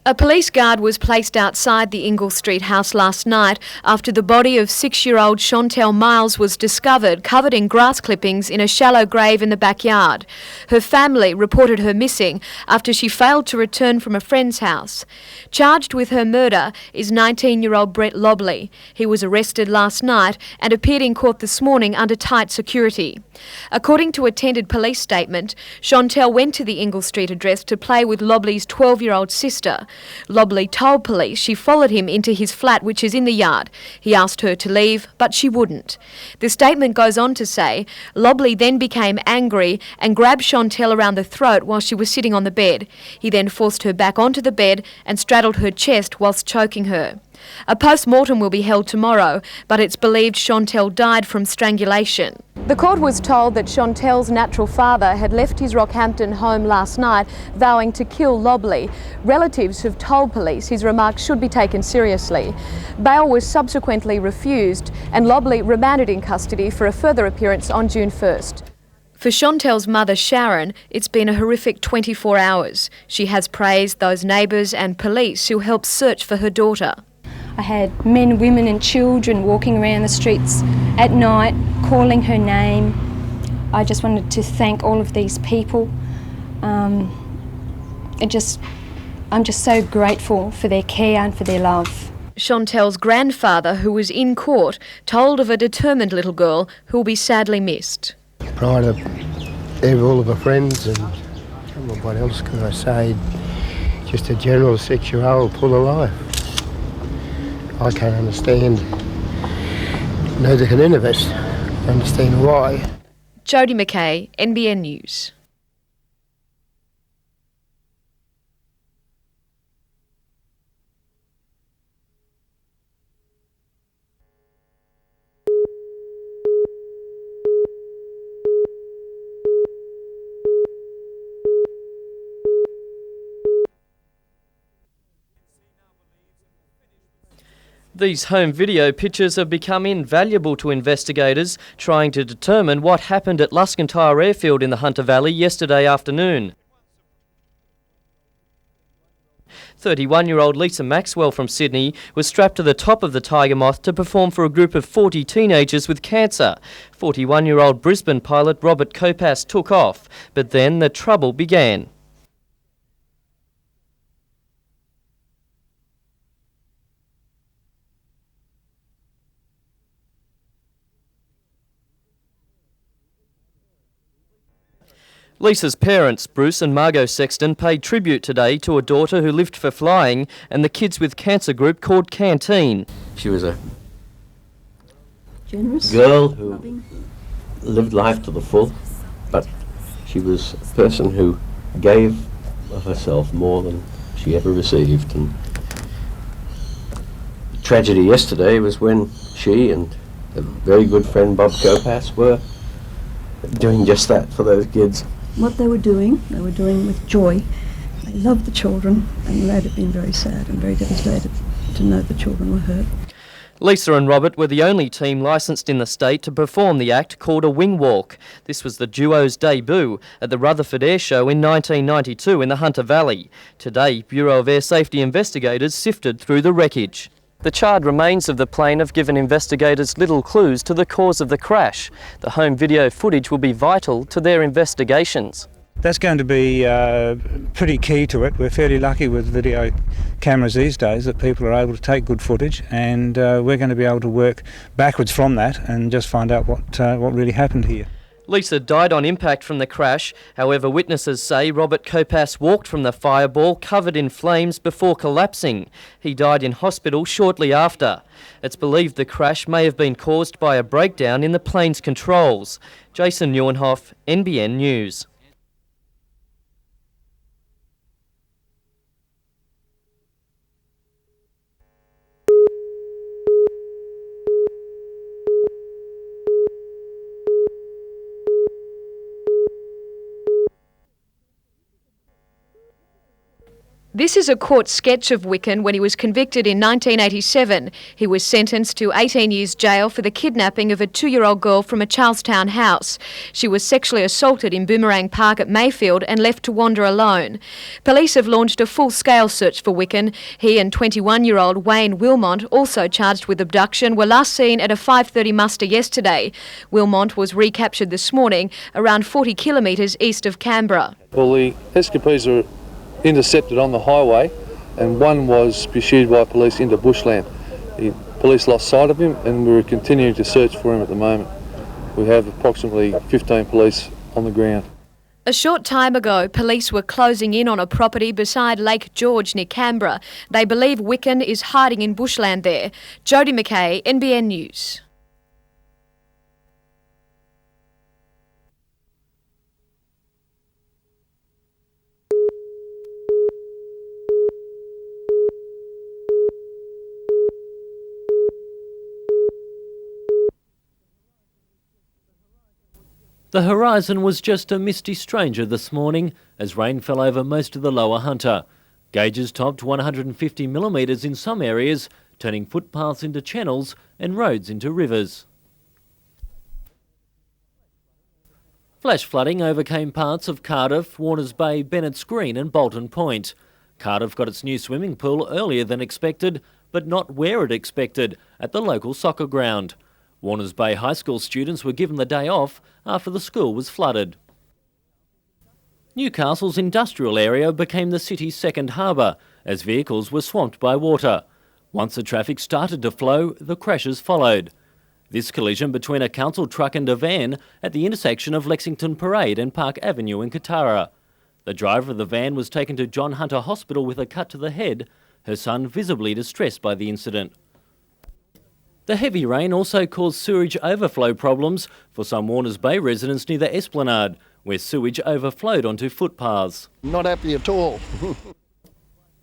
A police guard was placed outside the Ingle Street house last night after the body of 6-year-old Chantel Miles was discovered covered in grass clippings in a shallow grave in the backyard. Her family reported her missing after she failed to return from a friend's house. Charged with her murder is 19-year-old Brett Lobley. He was arrested last night and appeared in court this morning under tight security. According to a tendered police statement, Chantel went to the Ingle Street address to play with Lobley's 12-year-old sister. Lobley told police she followed him into his flat, which is in the yard. He asked her to leave, but she wouldn't. The statement goes on to say, Lobley then became angry and grabbed Chantel around the throat while she was sitting on the bed. He then forced her back onto the bed and straddled her chest whilst choking her. A post-mortem will be held tomorrow, but it's believed Chantel died from strangulation. The court was told that Chantel's natural father had left his Rockhampton home last night, vowing to kill Lobley. Relatives have told police his remarks should be taken seriously. Bail was subsequently refused, and Lobley remanded in custody for a further appearance on June 1st. For Chantel's mother, Sharon, it's been a horrific 24 hours. She has praised those neighbours and police who helped search for her daughter. I had men, women and children walking around the streets at night, calling her name. I just wanted to thank all of these people. I'm just so grateful for their care and for their love. Chantel's grandfather, who was in court, told of a determined little girl who will be sadly missed. Trying to have all of her friends and I don't know what else can I say, just a general 6-year-old full of life. I can't understand, neither can any of us understand why. Jodie McKay, NBN News. These home video pictures have become invaluable to investigators trying to determine what happened at Luscantire Airfield in the Hunter Valley yesterday afternoon. 31-year-old Lisa Maxwell from Sydney was strapped to the top of the Tiger Moth to perform for a group of 40 teenagers with cancer. 41-year-old Brisbane pilot Robert Copas took off, but then the trouble began. Lisa's parents, Bruce and Margot Sexton, paid tribute today to a daughter who lived for flying and the Kids with Cancer group called Canteen. She was a generous girl who lived life to the full, but she was a person who gave of herself more than she ever received. And the tragedy yesterday was when she and a very good friend Bob Copas were doing just that for those kids. What they were doing with joy. They loved the children, and they'd have been very sad and very devastated to know the children were hurt. Lisa and Robert were the only team licensed in the state to perform the act called a wing walk. This was the duo's debut at the Rutherford Air Show in 1992 in the Hunter Valley. Today, Bureau of Air Safety investigators sifted through the wreckage. The charred remains of the plane have given investigators little clues to the cause of the crash. The home video footage will be vital to their investigations. That's going to be pretty key to it. We're fairly lucky with video cameras these days that people are able to take good footage, and we're going to be able to work backwards from that and just find out what really happened here. Lisa died on impact from the crash. However, witnesses say Robert Copas walked from the fireball covered in flames before collapsing. He died in hospital shortly after. It's believed the crash may have been caused by a breakdown in the plane's controls. Jason Neuenhoff, NBN News. This is a court sketch of Wiccan when he was convicted in 1987. He was sentenced to 18 years jail for the kidnapping of a 2-year-old girl from a Charlestown house. She was sexually assaulted in Boomerang Park at Mayfield and left to wander alone. Police have launched a full-scale search for Wiccan. He and 21-year-old Wayne Wilmont, also charged with abduction, were last seen at a 5:30 muster yesterday. Wilmont was recaptured this morning around 40 kilometres east of Canberra. Well, the escapees are intercepted on the highway, and one was pursued by police into bushland. The police lost sight of him, and we're continuing to search for him at the moment. We have approximately 15 police on the ground. A short time ago, police were closing in on a property beside Lake George near Canberra. They believe Wiccan is hiding in bushland there. Jodie McKay, NBN News. The horizon was just a misty stranger this morning as rain fell over most of the lower Hunter. Gauges topped 150 millimetres in some areas, turning footpaths into channels and roads into rivers. Flash flooding overcame parts of Cardiff, Warners Bay, Bennett's Green and Bolton Point. Cardiff got its new swimming pool earlier than expected, but not where it expected, at the local soccer ground. Warners Bay High School students were given the day off after the school was flooded. Newcastle's industrial area became the city's second harbour as vehicles were swamped by water. Once the traffic started to flow, the crashes followed. This collision between a council truck and a van at the intersection of Lexington Parade and Park Avenue in Katara. The driver of the van was taken to John Hunter Hospital with a cut to the head, her son visibly distressed by the incident. The heavy rain also caused sewage overflow problems for some Warners Bay residents near the Esplanade, where sewage overflowed onto footpaths. Not happy at all.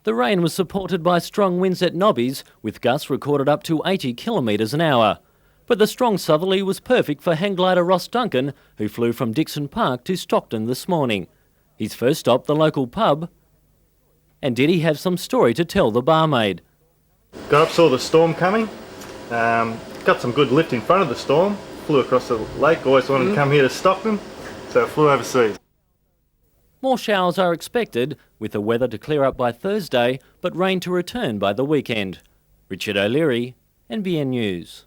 The rain was supported by strong winds at Nobbies, with gusts recorded up to 80 kilometres an hour. But the strong southerly was perfect for hang glider Ross Duncan, who flew from Dixon Park to Stockton this morning. His first stop, the local pub. And did he have some story to tell the barmaid? Got up, saw the storm coming. Got some good lift in front of the storm, flew across the lake, always wanted to come here to Stockton, so I flew overseas. More showers are expected, with the weather to clear up by Thursday, but rain to return by the weekend. Richard O'Leary, NBN News.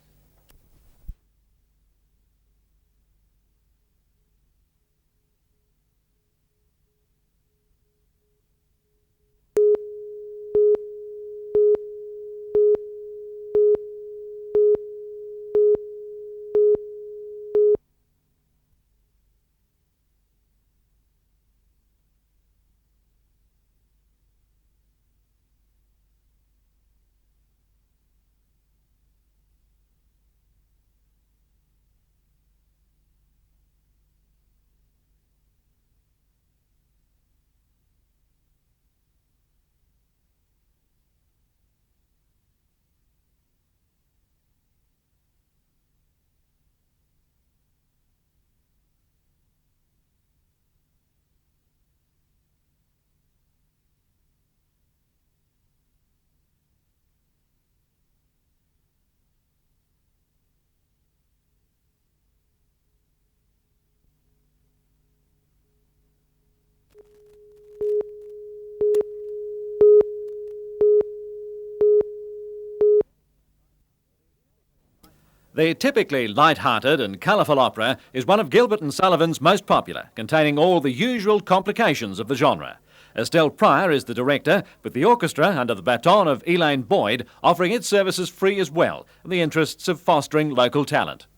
The typically light-hearted and colourful opera is one of Gilbert and Sullivan's most popular, containing all the usual complications of the genre. Estelle Pryor is the director, with the orchestra under the baton of Elaine Boyd offering its services free as well, in the interests of fostering local talent.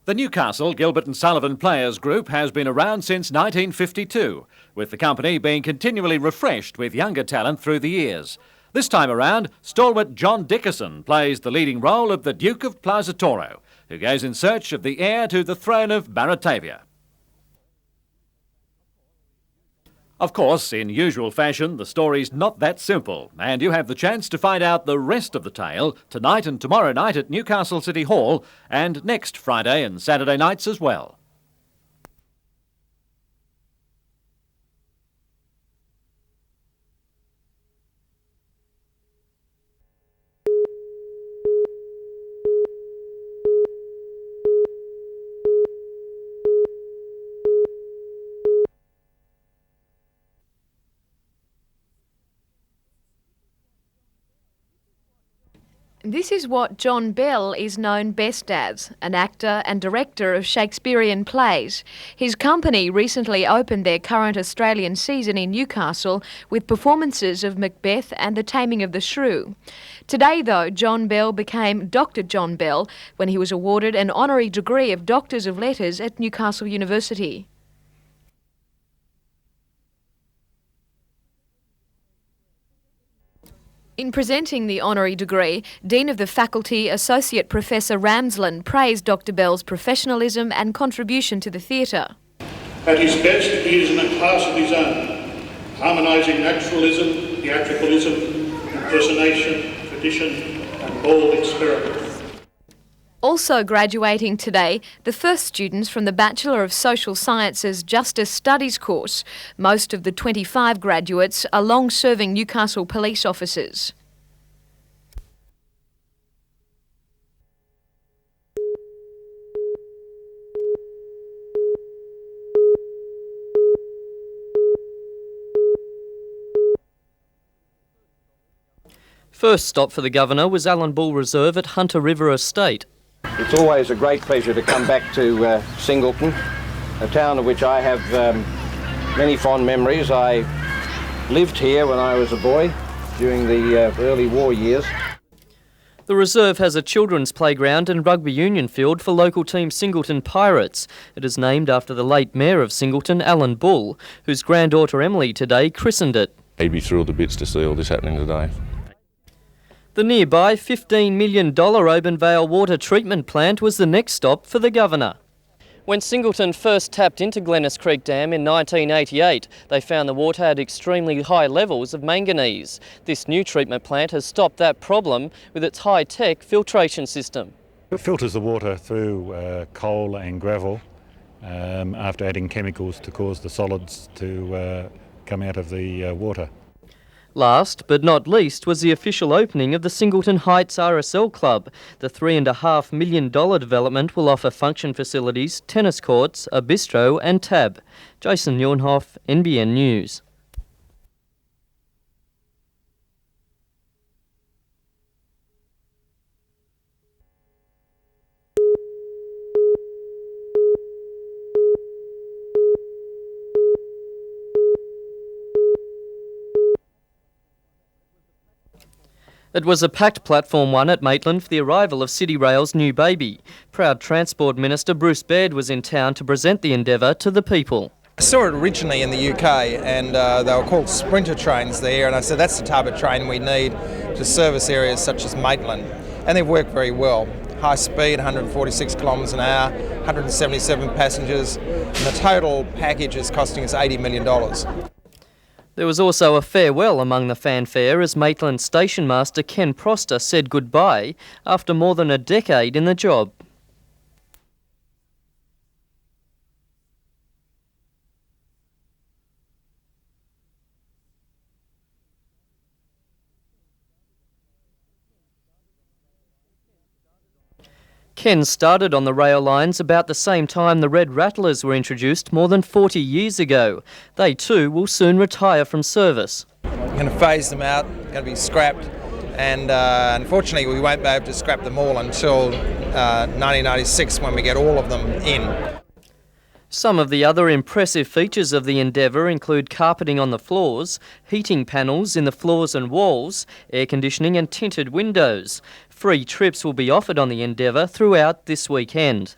The Newcastle Gilbert and Sullivan Players Group has been around since 1952, with the company being continually refreshed with younger talent through the years. This time around, stalwart John Dickerson plays the leading role of the Duke of Plaza Toro, who goes in search of the heir to the throne of Baratavia. Of course, in usual fashion, the story's not that simple, and you have the chance to find out the rest of the tale tonight and tomorrow night at Newcastle City Hall, and next Friday and Saturday nights as well. This is what John Bell is known best as, an actor and director of Shakespearean plays. His company recently opened their current Australian season in Newcastle with performances of Macbeth and The Taming of the Shrew. Today, though, John Bell became Dr. John Bell when he was awarded an honorary degree of Doctors of Letters at Newcastle University. In presenting the honorary degree, Dean of the Faculty Associate Professor Ramsland praised Dr. Bell's professionalism and contribution to the theatre. At his best, he is in a class of his own, harmonising naturalism, theatricalism, impersonation, tradition and bold experiment. Also graduating today, the first students from the Bachelor of Social Sciences Justice Studies course. Most of the 25 graduates are long-serving Newcastle police officers. First stop for the Governor was Allan Bull Reserve at Hunter River Estate. It's always a great pleasure to come back to Singleton, a town of which I have many fond memories. I lived here when I was a boy during the early war years. The reserve has a children's playground and rugby union field for local team Singleton Pirates. It is named after the late Mayor of Singleton, Allan Bull, whose granddaughter Emily today christened it. He'd be thrilled to bits to see all this happening today. The nearby $15 million Oban Vale water treatment plant was the next stop for the Governor. When Singleton first tapped into Glennis Creek Dam in 1988, they found the water had extremely high levels of manganese. This new treatment plant has stopped that problem with its high-tech filtration system. It filters the water through coal and gravel after adding chemicals to cause the solids to come out of the water. Last but not least was the official opening of the Singleton Heights RSL Club. The $3.5 million development will offer function facilities, tennis courts, a bistro and tab. Jason Newhoff, NBN News. It was a packed Platform 1 at Maitland for the arrival of City Rail's new baby. Proud Transport Minister Bruce Baird was in town to present the endeavour to the people. I saw it originally in the UK and they were called Sprinter trains there, and I said that's the type of train we need to service areas such as Maitland. And they've worked very well. High speed, 146 kilometres an hour, 177 passengers, and the total package is costing us $80 million. There was also a farewell among the fanfare as Maitland Station Master Ken Proster said goodbye after more than a decade in the job. Ken started on the rail lines about the same time the Red Rattlers were introduced more than 40 years ago. They too will soon retire from service. We're going to phase them out, going to be scrapped, and unfortunately we won't be able to scrap them all until 1996 when we get all of them in. Some of the other impressive features of the endeavour include carpeting on the floors, heating panels in the floors and walls, air conditioning and tinted windows. Free trips will be offered on the endeavour throughout this weekend.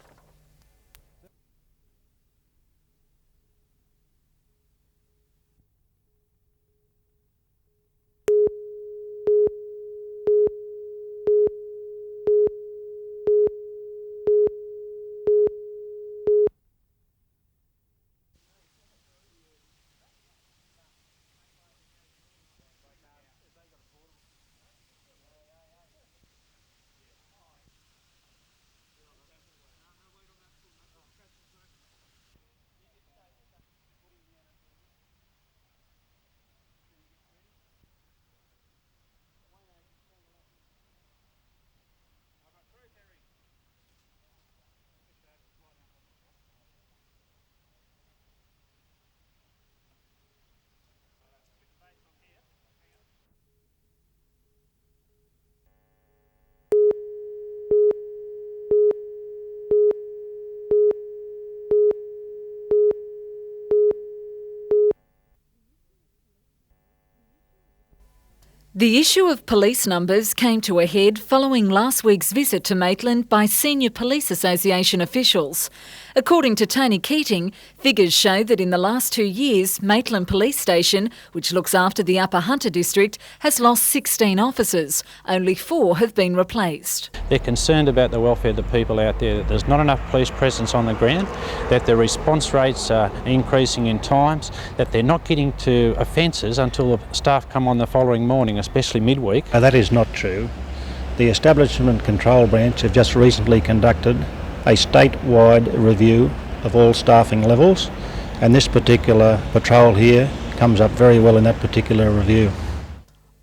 The issue of police numbers came to a head following last week's visit to Maitland by senior Police Association officials. According to Tony Keating, figures show that in the last 2 years, Maitland Police Station, which looks after the Upper Hunter district, has lost 16 officers. Only 4 have been replaced. They're concerned about the welfare of the people out there, that there's not enough police presence on the ground, that the response rates are increasing in times, that they're not getting to offences until the staff come on the following morning, especially midweek. That is not true. The Establishment Control Branch have just recently conducted a statewide review of all staffing levels, and this particular patrol here comes up very well in that particular review.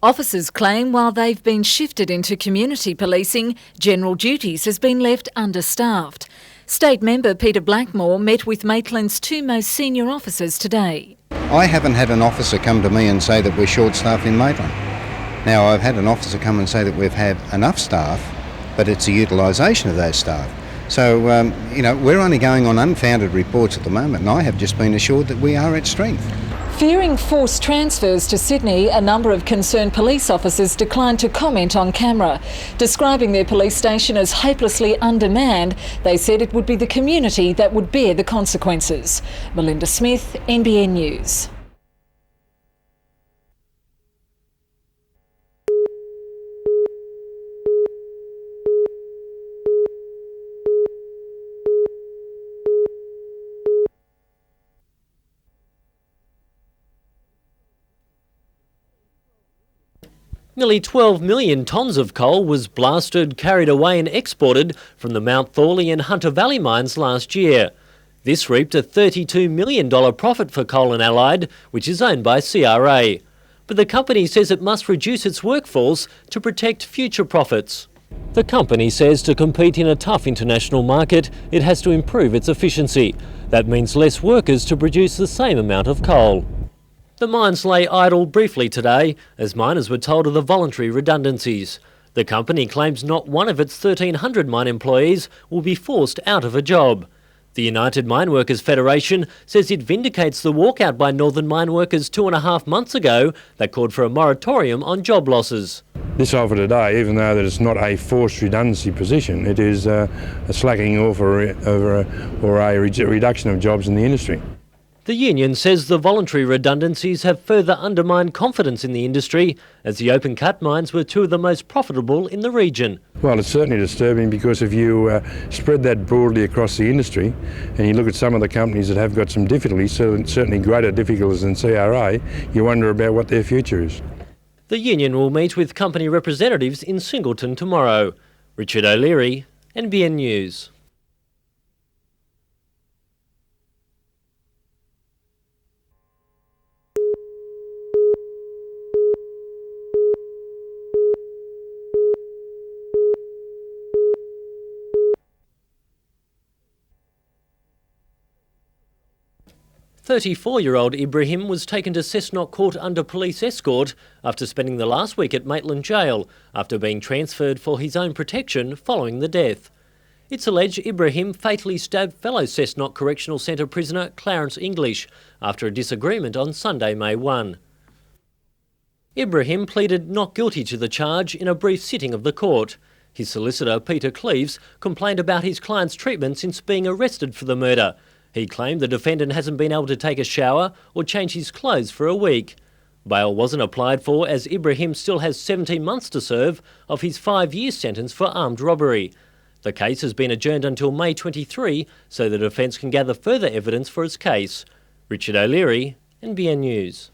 Officers claim while they've been shifted into community policing, general duties has been left understaffed. State member Peter Blackmore met with Maitland's 2 most senior officers today. I haven't had an officer come to me and say that we're short-staffed in Maitland. Now, I've had an officer come and say that we've had enough staff, but it's the utilisation of those staff. So, we're only going on unfounded reports at the moment, and I have just been assured that we are at strength. Fearing forced transfers to Sydney, a number of concerned police officers declined to comment on camera. Describing their police station as hopelessly undermanned, they said it would be the community that would bear the consequences. Melinda Smith, NBN News. Nearly 12 million tonnes of coal was blasted, carried away and exported from the Mount Thorley and Hunter Valley mines last year. This reaped a $32 million profit for Coal and Allied, which is owned by CRA. But the company says it must reduce its workforce to protect future profits. The company says to compete in a tough international market, it has to improve its efficiency. That means less workers to produce the same amount of coal. The mines lay idle briefly today as miners were told of the voluntary redundancies. The company claims not one of its 1,300 mine employees will be forced out of a job. The United Mine Workers Federation says it vindicates the walkout by Northern mine workers 2.5 months ago that called for a moratorium on job losses. This offer today, even though that it's not a forced redundancy position, it is a slacking off or a reduction of jobs in the industry. The union says the voluntary redundancies have further undermined confidence in the industry, as the open cut mines were 2 of the most profitable in the region. Well, it's certainly disturbing because if you spread that broadly across the industry and you look at some of the companies that have got some difficulties, certainly greater difficulties than CRA, you wonder about what their future is. The union will meet with company representatives in Singleton tomorrow. Richard O'Leary, NBN News. "34-year-old Ibrahim was taken to Cessnock Court under police escort after spending the last week at Maitland Jail after being transferred for his own protection following the death. It's alleged Ibrahim fatally stabbed fellow Cessnock Correctional Centre prisoner Clarence English after a disagreement on Sunday, May 1. Ibrahim pleaded not guilty to the charge in a brief sitting of the court. His solicitor, Peter Cleaves, complained about his client's treatment since being arrested for the murder. He claimed the defendant hasn't been able to take a shower or change his clothes for a week. Bail wasn't applied for as Ibrahim still has 17 months to serve of his 5-year sentence for armed robbery. The case has been adjourned until May 23 so the defence can gather further evidence for its case. Richard O'Leary, NBN News.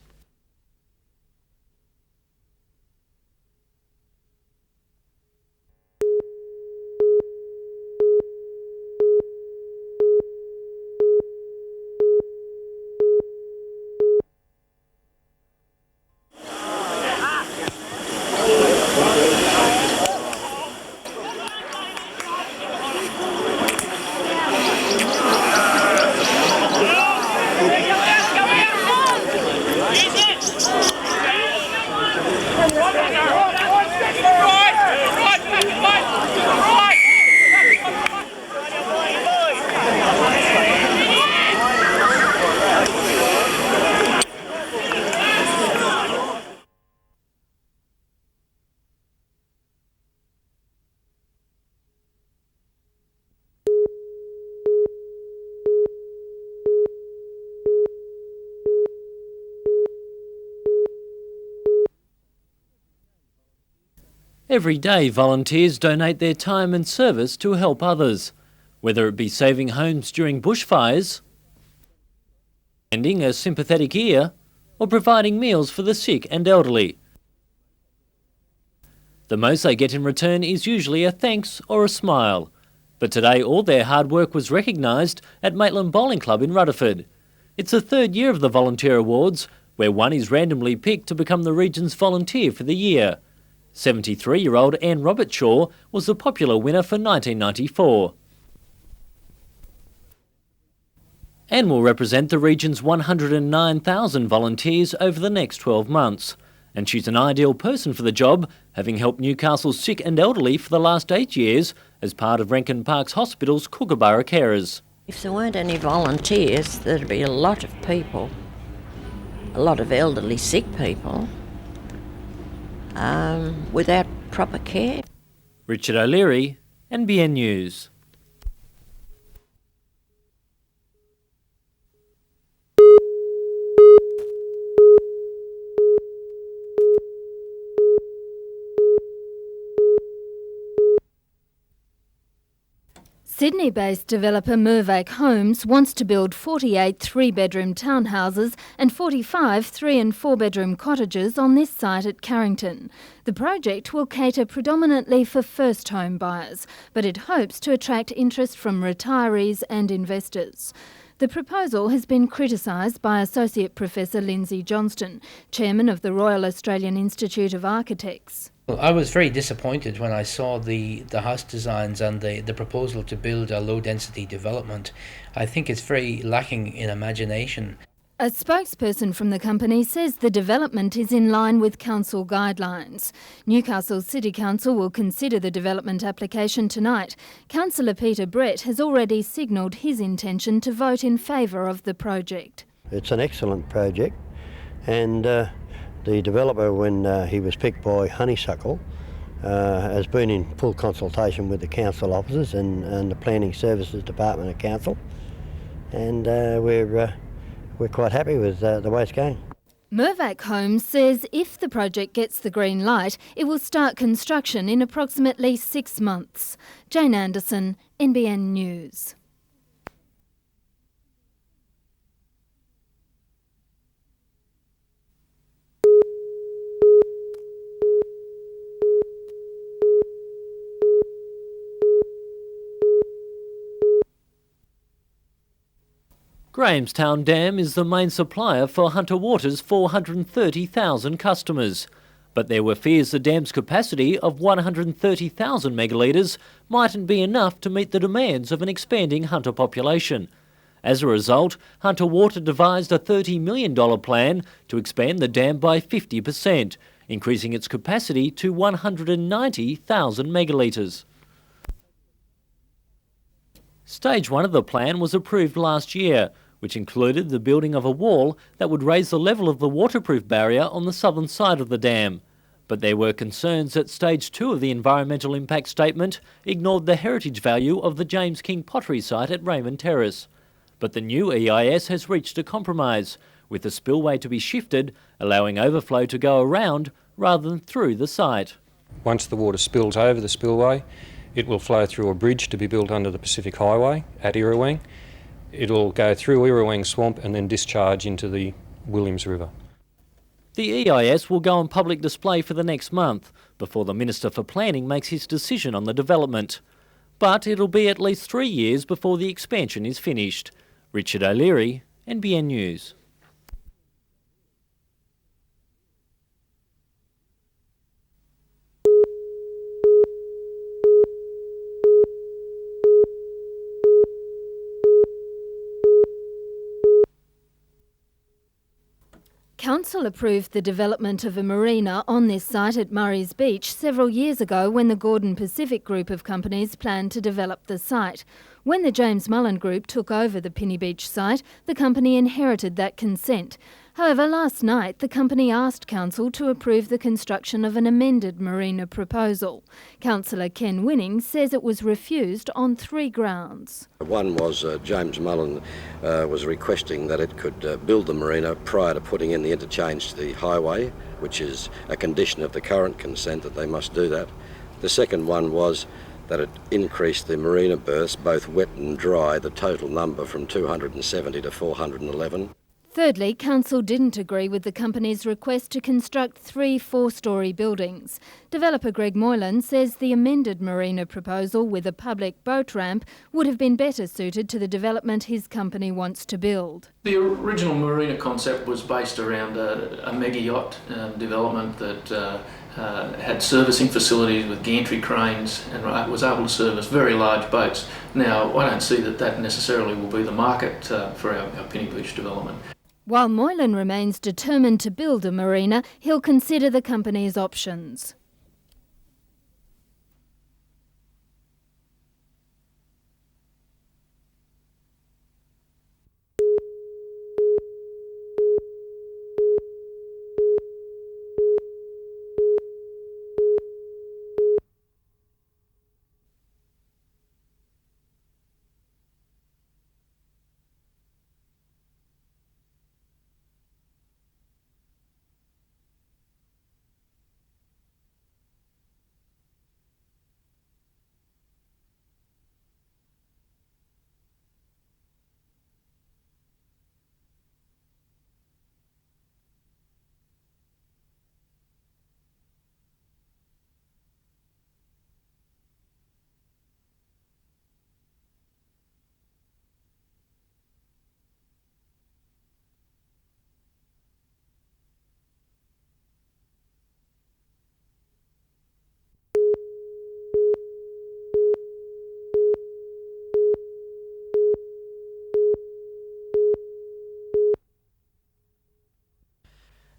Every day, volunteers donate their time and service to help others, whether it be saving homes during bushfires, lending a sympathetic ear, or providing meals for the sick and elderly. The most they get in return is usually a thanks or a smile. But today all their hard work was recognised at Maitland Bowling Club in Rutherford. It's the third year of the Volunteer Awards, where one is randomly picked to become the region's volunteer for the year. 73-year-old Anne Robertshaw was the popular winner for 1994. Anne will represent the region's 109,000 volunteers over the next 12 months. And she's an ideal person for the job, having helped Newcastle's sick and elderly for the last 8 years as part of Rankin Park's Hospital's Kookaburra carers. If there weren't any volunteers, there'd be a lot of people, a lot of elderly sick people, without proper care. Richard O'Leary, NBN News. Sydney-based developer Mirvac Homes wants to build 48 three-bedroom townhouses and 45 3- and 4-bedroom cottages on this site at Carrington. The project will cater predominantly for first home buyers, but it hopes to attract interest from retirees and investors. The proposal has been criticised by Associate Professor Lindsay Johnston, Chairman of the Royal Australian Institute of Architects. Well, I was very disappointed when I saw the house designs and the proposal to build a low-density development. I think it's very lacking in imagination. A spokesperson from the company says the development is in line with council guidelines. Newcastle City Council will consider the development application tonight. Councillor Peter Brett has already signalled his intention to vote in favour of the project. It's an excellent project, and the developer, when he was picked by Honeysuckle, has been in full consultation with the council officers and the Planning Services Department of Council, and we're quite happy with the way it's going. Mirvac Homes says if the project gets the green light, it will start construction in approximately 6 months. Jane Anderson, NBN News. Grahamstown Dam is the main supplier for Hunter Water's 430,000 customers. But there were fears the dam's capacity of 130,000 megalitres mightn't be enough to meet the demands of an expanding hunter population. As a result, Hunter Water devised a $30 million plan to expand the dam by 50%, increasing its capacity to 190,000 megalitres. Stage 1 of the plan was approved last year, which included the building of a wall that would raise the level of the waterproof barrier on the southern side of the dam. But there were concerns that Stage 2 of the environmental impact statement ignored the heritage value of the James King pottery site at Raymond Terrace. But the new EIS has reached a compromise, with the spillway to be shifted, allowing overflow to go around rather than through the site. Once the water spills over the spillway, it will flow through a bridge to be built under the Pacific Highway at Irrawang. It will go through Irrawang Swamp and then discharge into the Williams River. The EIS will go on public display for the next month, before the Minister for Planning makes his decision on the development. But it'll be at least 3 years before the expansion is finished. Richard O'Leary, NBN News. Council approved the development of a marina on this site at Murray's Beach several years ago when the Gordon Pacific group of companies planned to develop the site. When the James Mullen Group took over the Pinny Beach site, the company inherited that consent. However, last night the company asked Council to approve the construction of an amended marina proposal. Councillor Ken Winning says it was refused on 3 grounds. One was James Mullen was requesting that it could build the marina prior to putting in the interchange to the highway, which is a condition of the current consent that they must do that. The second one was that it increased the marina berths, both wet and dry, the total number from 270 to 411. Thirdly, Council didn't agree with the company's request to construct 3 4-storey buildings. Developer Greg Moylan says the amended marina proposal with a public boat ramp would have been better suited to the development his company wants to build. The original marina concept was based around a mega yacht development that had servicing facilities with gantry cranes and was able to service very large boats. Now, I don't see that necessarily will be the market for our Penny Beach development. While Moylan remains determined to build a marina, he'll consider the company's options.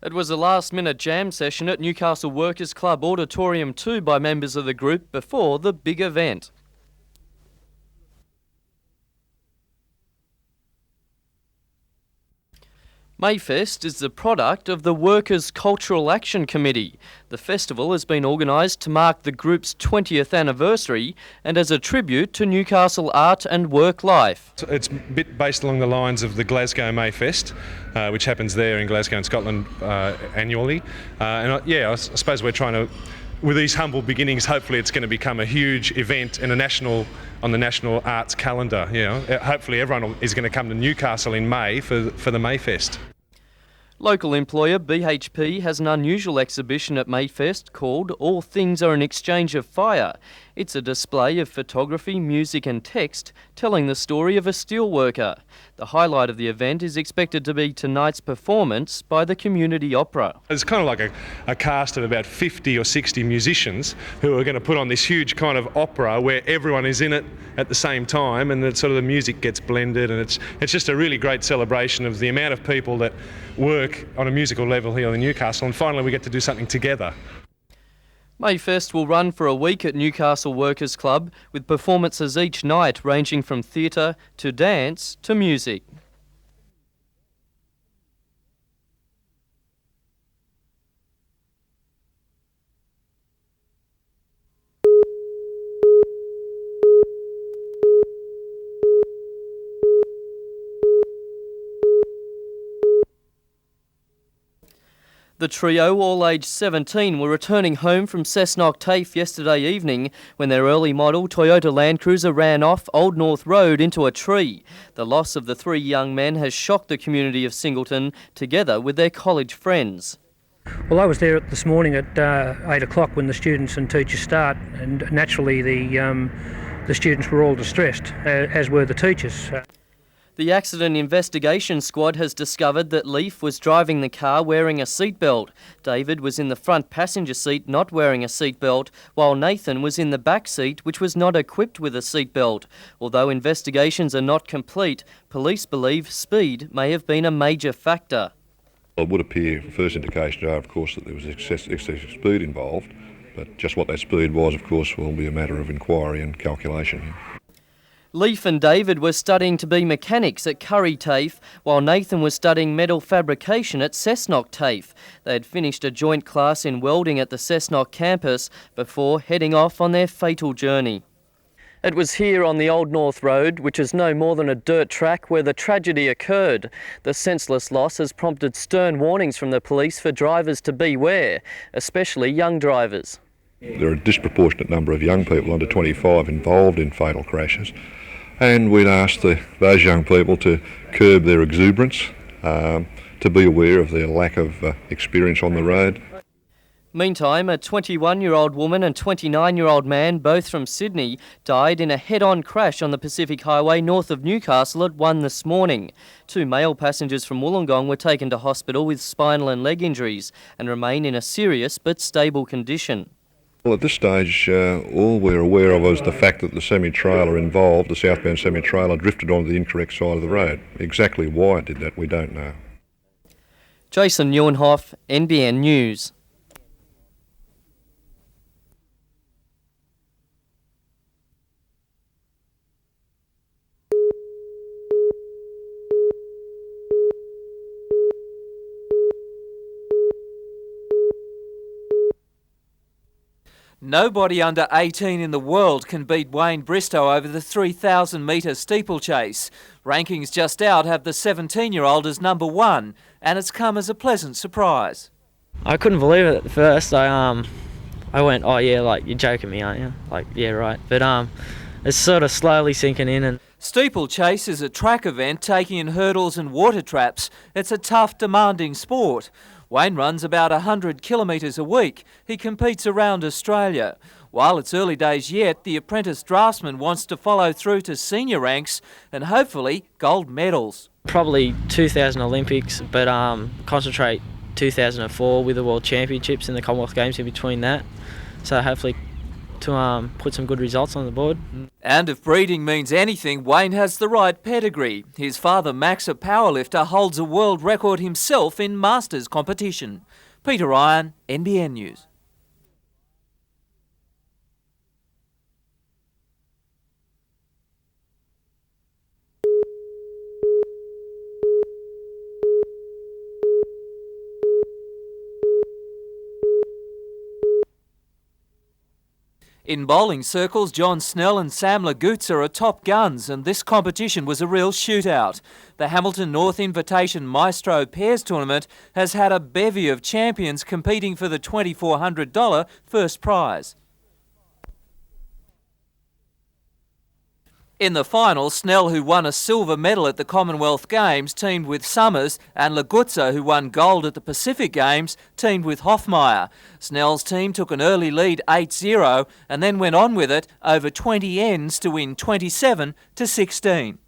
It was a last-minute jam session at Newcastle Workers Club Auditorium 2 by members of the group before the big event. Mayfest is the product of the Workers' Cultural Action Committee. The festival has been organised to mark the group's 20th anniversary and as a tribute to Newcastle art and work life. It's a bit based along the lines of the Glasgow Mayfest, which happens there in Glasgow in Scotland annually. I suppose we're trying to, with these humble beginnings, hopefully it's going to become a huge event in on the national arts calendar. You know, hopefully everyone is going to come to Newcastle in May for the Mayfest. Local employer BHP has an unusual exhibition at Mayfest called All Things Are an Exchange of Fire. It's a display of photography, music and text telling the story of a steelworker. The highlight of the event is expected to be tonight's performance by the Community Opera. It's kind of like a cast of about 50 or 60 musicians who are going to put on this huge kind of opera where everyone is in it at the same time, and the music gets blended, and it's just a really great celebration of the amount of people that work on a musical level here in Newcastle, and finally we get to do something together. Mayfest will run for a week at Newcastle Workers Club with performances each night ranging from theatre to dance to music. The trio, all aged 17, were returning home from Cessnock TAFE yesterday evening when their early model Toyota Land Cruiser ran off Old North Road into a tree. The loss of the 3 young men has shocked the community of Singleton, together with their college friends. Well, I was there this morning at 8 o'clock when the students and teachers start, and naturally the students were all distressed, as were the teachers. The Accident Investigation Squad has discovered that Leaf was driving the car wearing a seatbelt. David was in the front passenger seat not wearing a seatbelt, while Nathan was in the back seat which was not equipped with a seatbelt. Although investigations are not complete, police believe speed may have been a major factor. It would appear, first indications are, of course, that there was excessive speed involved, but just what that speed was, of course, will be a matter of inquiry and calculation. Leif and David were studying to be mechanics at Curry TAFE, while Nathan was studying metal fabrication at Cessnock TAFE. They had finished a joint class in welding at the Cessnock campus before heading off on their fatal journey. It was here on the Old North Road, which is no more than a dirt track, where the tragedy occurred. The senseless loss has prompted stern warnings from the police for drivers to beware, especially young drivers. There are a disproportionate number of young people under 25 involved in fatal crashes, and we'd ask those young people to curb their exuberance, to be aware of their lack of experience on the road. Meantime, a 21-year-old woman and 29-year-old man, both from Sydney, died in a head-on crash on the Pacific Highway north of Newcastle at 1 this morning. 2 male passengers from Wollongong were taken to hospital with spinal and leg injuries and remain in a serious but stable condition. Well, at this stage, all we're aware of is the fact that the semi-trailer involved, the southbound semi-trailer, drifted onto the incorrect side of the road. Exactly why it did that, we don't know. Jason Neuenhoff, NBN News. Nobody under 18 in the world can beat Wayne Bristow over the 3,000-metre steeplechase. Rankings just out have the 17-year-old as number 1, and it's come as a pleasant surprise. I couldn't believe it at first. I went, oh yeah, like, you're joking me, aren't you? Like, yeah, right. But it's sort of slowly sinking in. And Steeplechase is a track event taking in hurdles and water traps. It's a tough, demanding sport. Wayne runs about 100 kilometres a week. He competes around Australia. While it's early days yet, the apprentice draftsman wants to follow through to senior ranks and hopefully gold medals. probably 2000 Olympics, but concentrate 2004 with the World Championships and the Commonwealth Games in between that. So hopefully to put some good results on the board. And if breeding means anything, Wayne has the right pedigree. His father, Max, a powerlifter, holds a world record himself in Masters competition. Peter Ryan, NBN News. In bowling circles, John Snell and Sam Lagutsa are top guns, and this competition was a real shootout. The Hamilton North Invitation Maestro Pairs Tournament has had a bevy of champions competing for the $2,400 first prize. In the final, Snell, who won a silver medal at the Commonwealth Games, teamed with Summers, and Lagutsa, who won gold at the Pacific Games, teamed with Hoffmeyer. Snell's team took an early lead 8-0 and then went on with it over 20 ends to win 27-16.